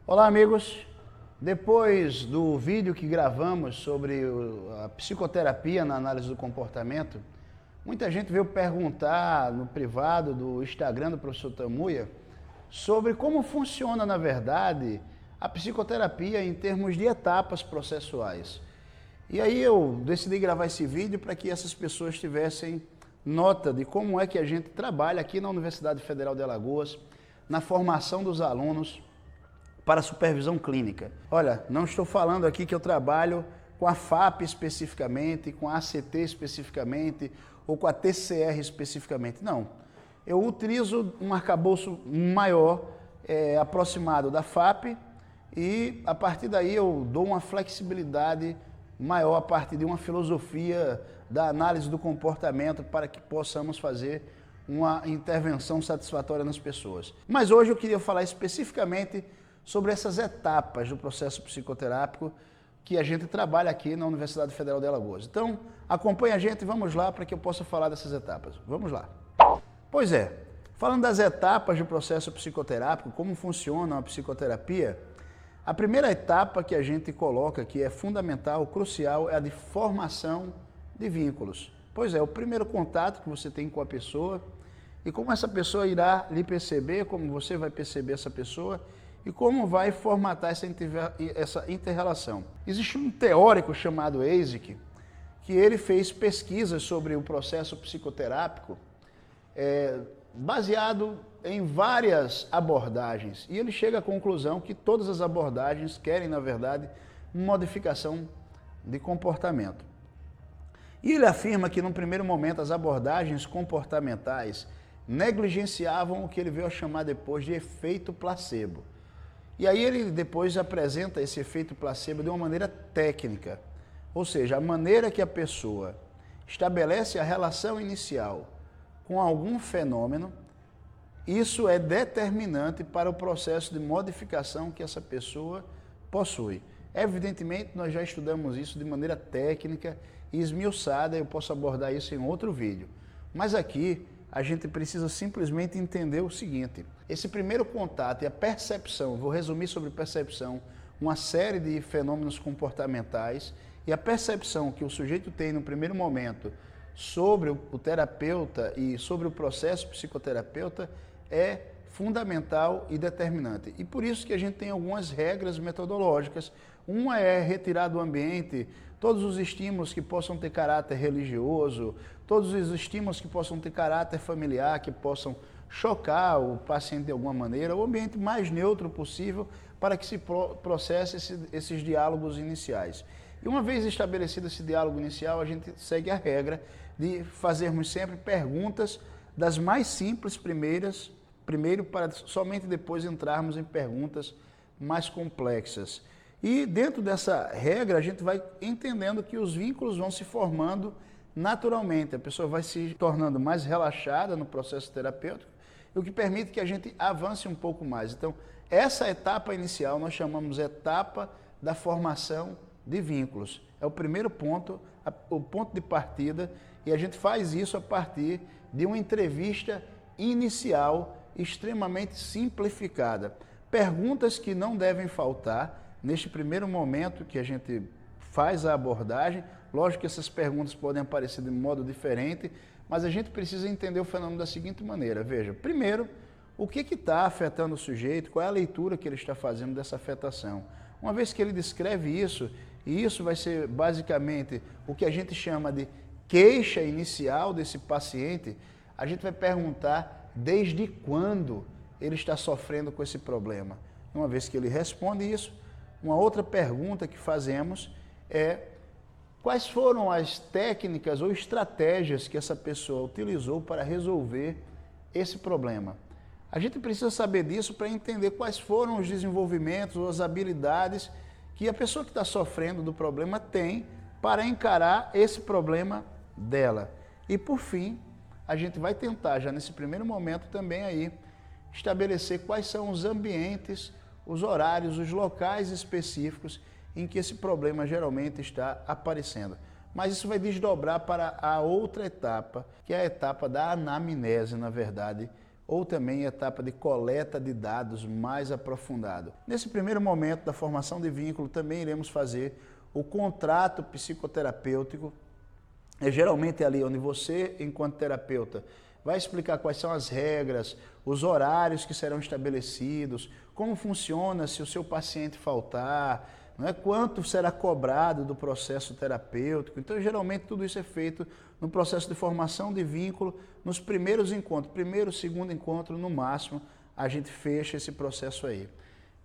Olá, amigos. Depois do vídeo que gravamos sobre a psicoterapia na análise do comportamento, muita gente veio perguntar no privado do Instagram do professor Tamuia sobre como funciona, na verdade, a psicoterapia em termos de etapas processuais. E aí eu decidi gravar esse vídeo para que essas pessoas tivessem nota de como é que a gente trabalha aqui na Universidade Federal de Alagoas, na formação dos alunos para supervisão clínica. Olha, não estou falando aqui que eu trabalho com a FAP especificamente, com a ACT especificamente, ou com a TCR especificamente. Não. Eu utilizo um arcabouço maior, aproximado da FAP, e a partir daí eu dou uma flexibilidade maior a partir de uma filosofia da análise do comportamento para que possamos fazer uma intervenção satisfatória nas pessoas. Mas hoje eu queria falar especificamente sobre essas etapas do processo psicoterápico que a gente trabalha aqui na Universidade Federal de Alagoas. Então, acompanhe a gente e vamos lá para que eu possa falar dessas etapas. Vamos lá. Pois é, falando das etapas do processo psicoterápico, como funciona a psicoterapia, a primeira etapa que a gente coloca, que é fundamental, crucial, é a de formação de vínculos. Pois é, o primeiro contato que você tem com a pessoa e como essa pessoa irá lhe perceber, como você vai perceber essa pessoa e como vai formatar essa inter-relação. Existe um teórico chamado Eyzik, que ele fez pesquisas sobre o processo psicoterápico baseado em várias abordagens. E ele chega à conclusão que todas as abordagens querem, na verdade, modificação de comportamento. E ele afirma que, num primeiro momento, as abordagens comportamentais negligenciavam o que ele veio a chamar depois de efeito placebo. E aí ele depois apresenta esse efeito placebo de uma maneira técnica, ou seja, a maneira que a pessoa estabelece a relação inicial com algum fenômeno, isso é determinante para o processo de modificação que essa pessoa possui. Evidentemente, nós já estudamos isso de maneira técnica e esmiuçada, eu posso abordar isso em outro vídeo. Mas aqui, a gente precisa simplesmente entender o seguinte: esse primeiro contato e a percepção, vou resumir sobre percepção, uma série de fenômenos comportamentais, e a percepção que o sujeito tem no primeiro momento sobre o terapeuta e sobre o processo psicoterapeuta é fundamental e determinante. E por isso que a gente tem algumas regras metodológicas. Uma é retirar do ambiente todos os estímulos que possam ter caráter religioso, todos os estímulos que possam ter caráter familiar, que possam chocar o paciente de alguma maneira, o ambiente mais neutro possível para que se processe esses diálogos iniciais. E uma vez estabelecido esse diálogo inicial, a gente segue a regra de fazermos sempre perguntas das mais simples primeiro para somente depois entrarmos em perguntas mais complexas. E dentro dessa regra, a gente vai entendendo que os vínculos vão se formando naturalmente. A pessoa vai se tornando mais relaxada no processo terapêutico, o que permite que a gente avance um pouco mais. Então, essa etapa inicial nós chamamos etapa da formação de vínculos. É o primeiro ponto, o ponto de partida, e a gente faz isso a partir de uma entrevista inicial extremamente simplificada. Perguntas que não devem faltar neste primeiro momento que a gente faz a abordagem. Lógico que essas perguntas podem aparecer de modo diferente, mas a gente precisa entender o fenômeno da seguinte maneira. Veja, primeiro, o que está afetando o sujeito, qual é a leitura que ele está fazendo dessa afetação. Uma vez que ele descreve isso, e isso vai ser basicamente o que a gente chama de queixa inicial desse paciente, a gente vai perguntar desde quando ele está sofrendo com esse problema. Uma vez que ele responde isso, uma outra pergunta que fazemos é quais foram as técnicas ou estratégias que essa pessoa utilizou para resolver esse problema. A gente precisa saber disso para entender quais foram os desenvolvimentos ou as habilidades que a pessoa que está sofrendo do problema tem para encarar esse problema dela. E por fim, a gente vai tentar já nesse primeiro momento também aí estabelecer quais são os ambientes, os horários, os locais específicos em que esse problema geralmente está aparecendo. Mas isso vai desdobrar para a outra etapa, que é a etapa da anamnese, na verdade, ou também etapa de coleta de dados mais aprofundado. Nesse primeiro momento da formação de vínculo, também iremos fazer o contrato psicoterapêutico. É geralmente ali onde você, enquanto terapeuta, vai explicar quais são as regras, os horários que serão estabelecidos, como funciona se o seu paciente faltar, não é? Quanto será cobrado do processo terapêutico. Então, geralmente, tudo isso é feito no processo de formação de vínculo, nos primeiros encontros, primeiro, segundo encontro, no máximo, a gente fecha esse processo aí.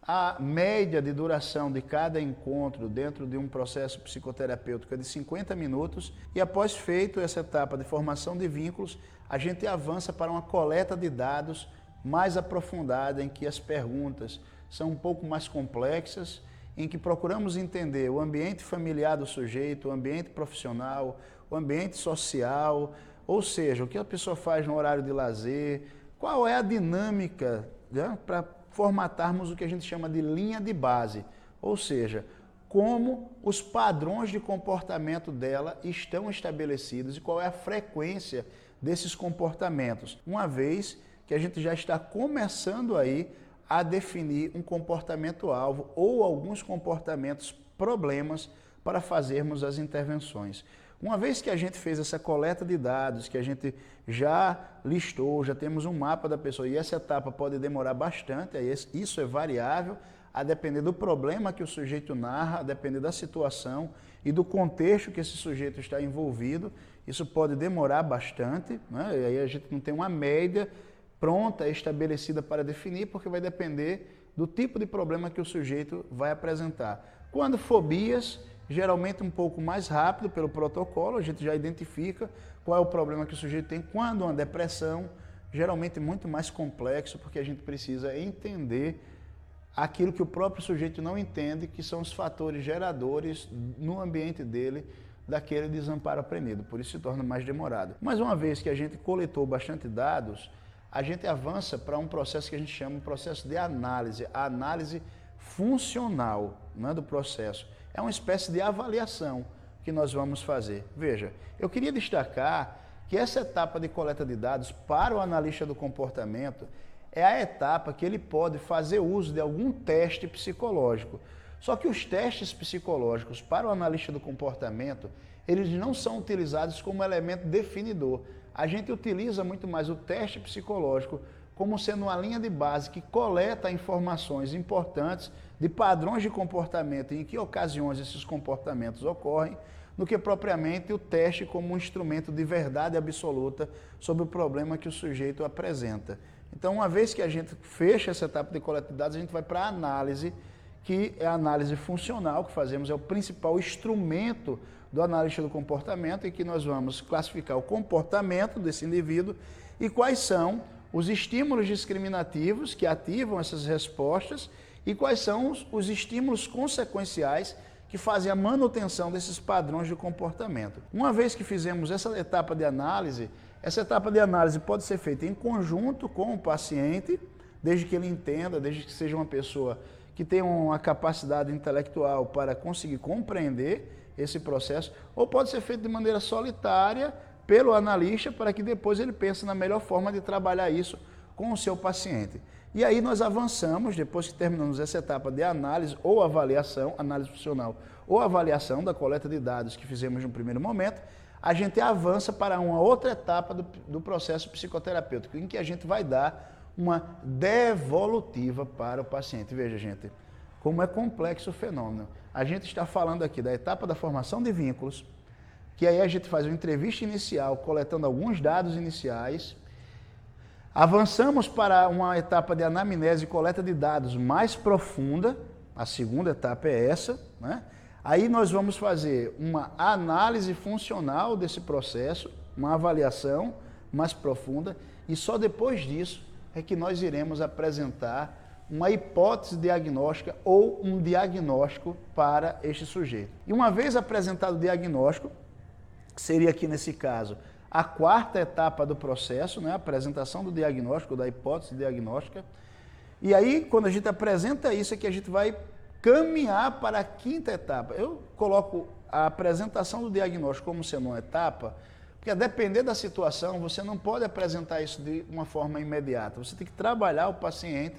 A média de duração de cada encontro dentro de um processo psicoterapêutico é de 50 minutos e após feito essa etapa de formação de vínculos, a gente avança para uma coleta de dados mais aprofundada, em que as perguntas são um pouco mais complexas, em que procuramos entender o ambiente familiar do sujeito, o ambiente profissional, o ambiente social, ou seja, o que a pessoa faz no horário de lazer, qual é a dinâmica, né, para formatarmos o que a gente chama de linha de base, ou seja, como os padrões de comportamento dela estão estabelecidos e qual é a frequência desses comportamentos, uma vez que a gente já está começando aí a definir um comportamento-alvo ou alguns comportamentos problemas para fazermos as intervenções. Uma vez que a gente fez essa coleta de dados, que a gente já listou, já temos um mapa da pessoa, e essa etapa pode demorar bastante, isso é variável, a depender do problema que o sujeito narra, a depender da situação e do contexto que esse sujeito está envolvido, isso pode demorar bastante, né? E aí a gente não tem uma média pronta, estabelecida para definir, porque vai depender do tipo de problema que o sujeito vai apresentar. Quando fobias, geralmente um pouco mais rápido pelo protocolo, a gente já identifica qual é o problema que o sujeito tem. Quando uma depressão, geralmente muito mais complexo, porque a gente precisa entender aquilo que o próprio sujeito não entende, que são os fatores geradores no ambiente dele daquele desamparo aprendido, por isso se torna mais demorado. Mas uma vez que a gente coletou bastante dados, a gente avança para um processo que a gente chama de processo de análise, a análise funcional, né, do processo. É uma espécie de avaliação que nós vamos fazer. Veja, eu queria destacar que essa etapa de coleta de dados para o analista do comportamento é a etapa que ele pode fazer uso de algum teste psicológico. Só que os testes psicológicos para o analista do comportamento, eles não são utilizados como elemento definidor. A gente utiliza muito mais o teste psicológico como sendo uma linha de base que coleta informações importantes de padrões de comportamento e em que ocasiões esses comportamentos ocorrem, do que propriamente o teste como um instrumento de verdade absoluta sobre o problema que o sujeito apresenta. Então, uma vez que a gente fecha essa etapa de coleta de dados, a gente vai para a análise, que é a análise funcional que fazemos, é o principal instrumento do analista do comportamento, em que nós vamos classificar o comportamento desse indivíduo e quais são os estímulos discriminativos que ativam essas respostas e quais são os estímulos consequenciais que fazem a manutenção desses padrões de comportamento. Uma vez que fizemos essa etapa de análise, essa etapa de análise pode ser feita em conjunto com o paciente, desde que ele entenda, desde que seja uma pessoa que tenha uma capacidade intelectual para conseguir compreender esse processo, ou pode ser feito de maneira solitária pelo analista para que depois ele pense na melhor forma de trabalhar isso com o seu paciente. E aí nós avançamos, depois que terminamos essa etapa de análise ou avaliação, análise funcional ou avaliação da coleta de dados que fizemos no primeiro momento, a gente avança para uma outra etapa do processo psicoterapêutico, em que a gente vai dar uma devolutiva para o paciente. Veja, gente, como é complexo o fenômeno. A gente está falando aqui da etapa da formação de vínculos, que aí a gente faz uma entrevista inicial, coletando alguns dados iniciais. Avançamos para uma etapa de anamnese e coleta de dados mais profunda, a segunda etapa é essa, né? Aí nós vamos fazer uma análise funcional desse processo, uma avaliação mais profunda, e só depois disso é que nós iremos apresentar uma hipótese diagnóstica ou um diagnóstico para este sujeito. E uma vez apresentado o diagnóstico, que seria aqui nesse caso a quarta etapa do processo, né, a apresentação do diagnóstico, da hipótese diagnóstica, e aí quando a gente apresenta isso é que a gente vai caminhar para a quinta etapa. Eu coloco a apresentação do diagnóstico como sendo uma etapa, Porque a depender da situação, você não pode apresentar isso de uma forma imediata. Você tem que trabalhar o paciente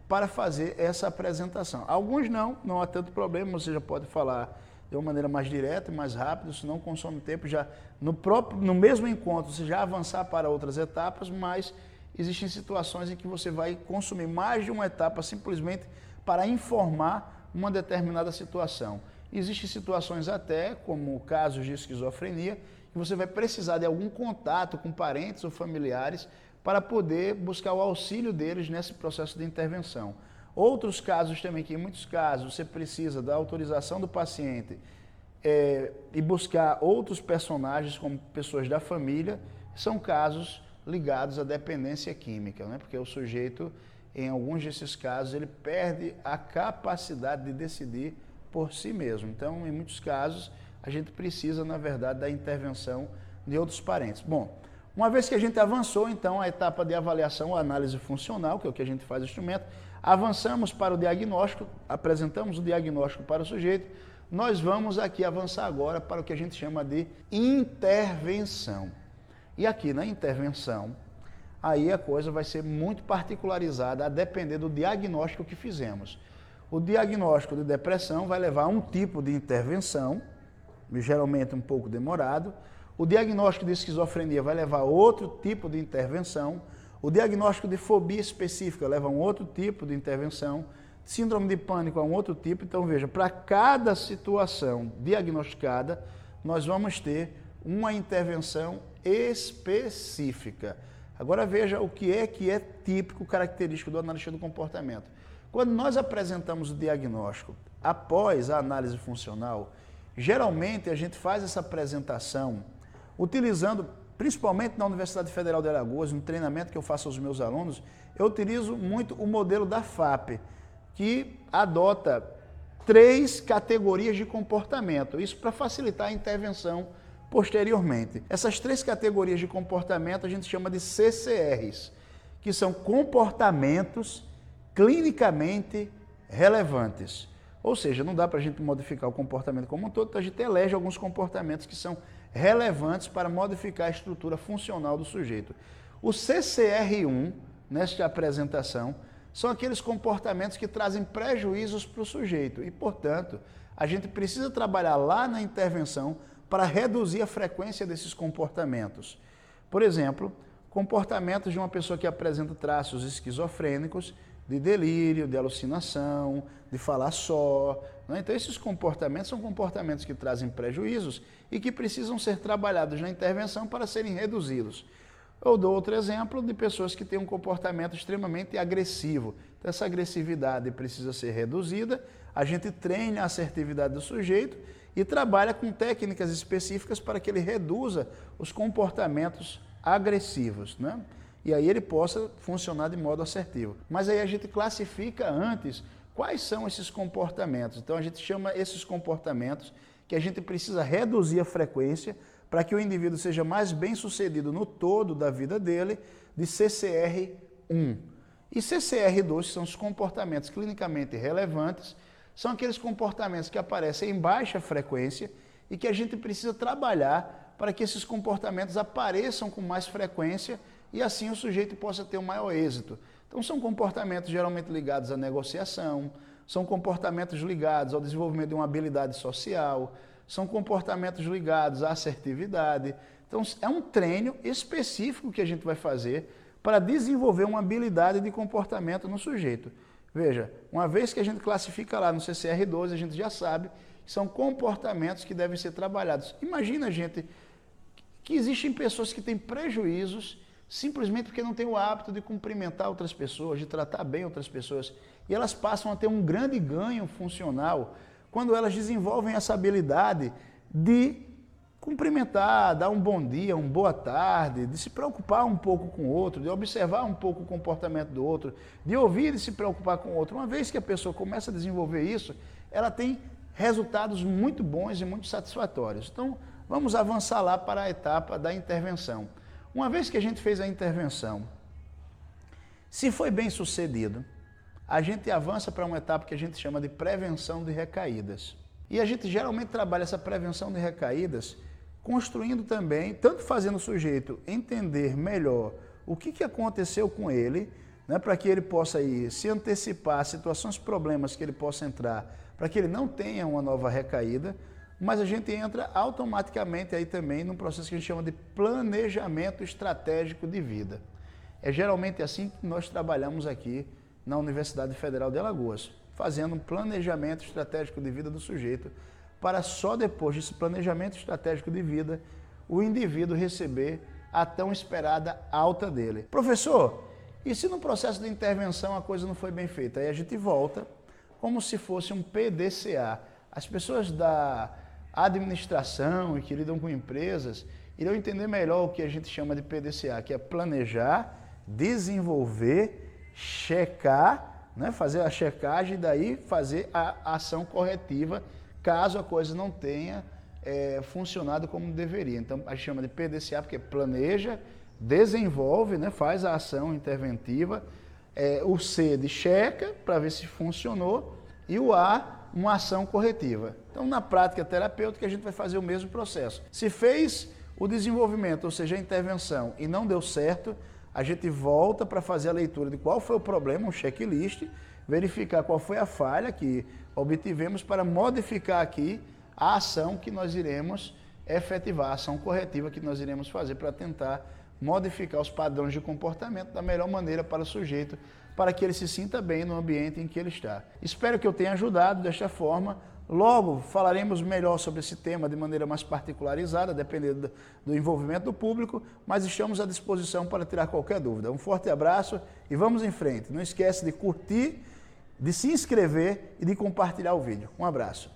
para fazer essa apresentação. Alguns não há tanto problema, você já pode falar de uma maneira mais direta e mais rápida, isso não consome tempo, já no mesmo encontro você já avançar para outras etapas, mas existem situações em que você vai consumir mais de uma etapa simplesmente para informar uma determinada situação. Existem situações até, como casos de esquizofrenia, que você vai precisar de algum contato com parentes ou familiares para poder buscar o auxílio deles nesse processo de intervenção. Outros casos também, que em muitos casos você precisa da autorização do paciente e buscar outros personagens como pessoas da família, são casos ligados à dependência química, né? Porque o sujeito, em alguns desses casos, ele perde a capacidade de decidir por si mesmo. Então, em muitos casos, a gente precisa, na verdade, da intervenção de outros parentes. Bom, uma vez que a gente avançou, então, a etapa de avaliação, a análise funcional, que é o que a gente faz no instrumento, avançamos para o diagnóstico, apresentamos o diagnóstico para o sujeito, nós vamos aqui avançar agora para o que a gente chama de intervenção. E aqui na intervenção, aí a coisa vai ser muito particularizada a depender do diagnóstico que fizemos. O diagnóstico de depressão vai levar a um tipo de intervenção, geralmente um pouco demorado. O diagnóstico de esquizofrenia vai levar a outro tipo de intervenção. O diagnóstico de fobia específica leva a um outro tipo de intervenção. Síndrome de pânico a um outro tipo. Então, veja, para cada situação diagnosticada, nós vamos ter uma intervenção específica. Agora veja o que é típico, característico do analista do comportamento. Quando nós apresentamos o diagnóstico após a análise funcional, geralmente a gente faz essa apresentação utilizando, principalmente na Universidade Federal de Alagoas, no treinamento que eu faço aos meus alunos, eu utilizo muito o modelo da FAP, que adota 3 categorias de comportamento, isso para facilitar a intervenção posteriormente. Essas 3 categorias de comportamento a gente chama de CCRs, que são comportamentos clinicamente relevantes. Ou seja, não dá para a gente modificar o comportamento como um todo, então a gente elege alguns comportamentos que são relevantes para modificar a estrutura funcional do sujeito. O CCR1, nesta apresentação, são aqueles comportamentos que trazem prejuízos para o sujeito e, portanto, a gente precisa trabalhar lá na intervenção para reduzir a frequência desses comportamentos. Por exemplo, comportamentos de uma pessoa que apresenta traços esquizofrênicos, de delírio, de alucinação, de falar só, né? Então, esses comportamentos são comportamentos que trazem prejuízos e que precisam ser trabalhados na intervenção para serem reduzidos. Eu dou outro exemplo de pessoas que têm um comportamento extremamente agressivo. Então, essa agressividade precisa ser reduzida, a gente treina a assertividade do sujeito e trabalha com técnicas específicas para que ele reduza os comportamentos agressivos, né? E aí ele possa funcionar de modo assertivo. Mas aí a gente classifica antes quais são esses comportamentos. Então a gente chama esses comportamentos que a gente precisa reduzir a frequência para que o indivíduo seja mais bem sucedido no todo da vida dele, de CCR1. E CCR2 são os comportamentos clinicamente relevantes, são aqueles comportamentos que aparecem em baixa frequência e que a gente precisa trabalhar para que esses comportamentos apareçam com mais frequência e assim o sujeito possa ter um maior êxito. Então são comportamentos geralmente ligados à negociação, são comportamentos ligados ao desenvolvimento de uma habilidade social, são comportamentos ligados à assertividade. Então é um treino específico que a gente vai fazer para desenvolver uma habilidade de comportamento no sujeito. Veja, uma vez que a gente classifica lá no CCR12, a gente já sabe que são comportamentos que devem ser trabalhados. Imagina, gente, que existem pessoas que têm prejuízos simplesmente porque não têm o hábito de cumprimentar outras pessoas, de tratar bem outras pessoas. E elas passam a ter um grande ganho funcional quando elas desenvolvem essa habilidade de cumprimentar, dar um bom dia, uma boa tarde, de se preocupar um pouco com o outro, de observar um pouco o comportamento do outro, de ouvir e se preocupar com o outro. Uma vez que a pessoa começa a desenvolver isso, ela tem resultados muito bons e muito satisfatórios. Então, vamos avançar lá para a etapa da intervenção. Uma vez que a gente fez a intervenção, se foi bem sucedido, a gente avança para uma etapa que a gente chama de prevenção de recaídas. E a gente geralmente trabalha essa prevenção de recaídas construindo também, tanto fazendo o sujeito entender melhor o que aconteceu com ele, né, para que ele possa aí se antecipar a situações, problemas que ele possa entrar, para que ele não tenha uma nova recaída, mas a gente entra automaticamente aí também num processo que a gente chama de planejamento estratégico de vida. É geralmente assim que nós trabalhamos aqui na Universidade Federal de Alagoas, fazendo um planejamento estratégico de vida do sujeito, para só depois desse planejamento estratégico de vida, o indivíduo receber a tão esperada alta dele. Professor, e se no processo de intervenção a coisa não foi bem feita? Aí a gente volta como se fosse um PDCA. As pessoas da administração e que lidam com empresas irão entender melhor o que a gente chama de PDCA, que é planejar, desenvolver, checar, né, fazer a checagem e daí fazer a ação corretiva caso a coisa não tenha funcionado como deveria. Então, a gente chama de PDCA porque planeja, desenvolve, né, faz a ação interventiva, o C de checa para ver se funcionou e o A, uma ação corretiva. Então, na prática terapêutica, a gente vai fazer o mesmo processo. Se fez o desenvolvimento, ou seja, a intervenção, e não deu certo, a gente volta para fazer a leitura de qual foi o problema, um checklist, verificar qual foi a falha que obtivemos para modificar aqui a ação que nós iremos efetivar, a ação corretiva que nós iremos fazer para tentar modificar os padrões de comportamento da melhor maneira para o sujeito, para que ele se sinta bem no ambiente em que ele está. Espero que eu tenha ajudado desta forma. Logo falaremos melhor sobre esse tema de maneira mais particularizada, dependendo do envolvimento do público, mas estamos à disposição para tirar qualquer dúvida. Um forte abraço e vamos em frente. Não esquece de curtir, de se inscrever e de compartilhar o vídeo. Um abraço.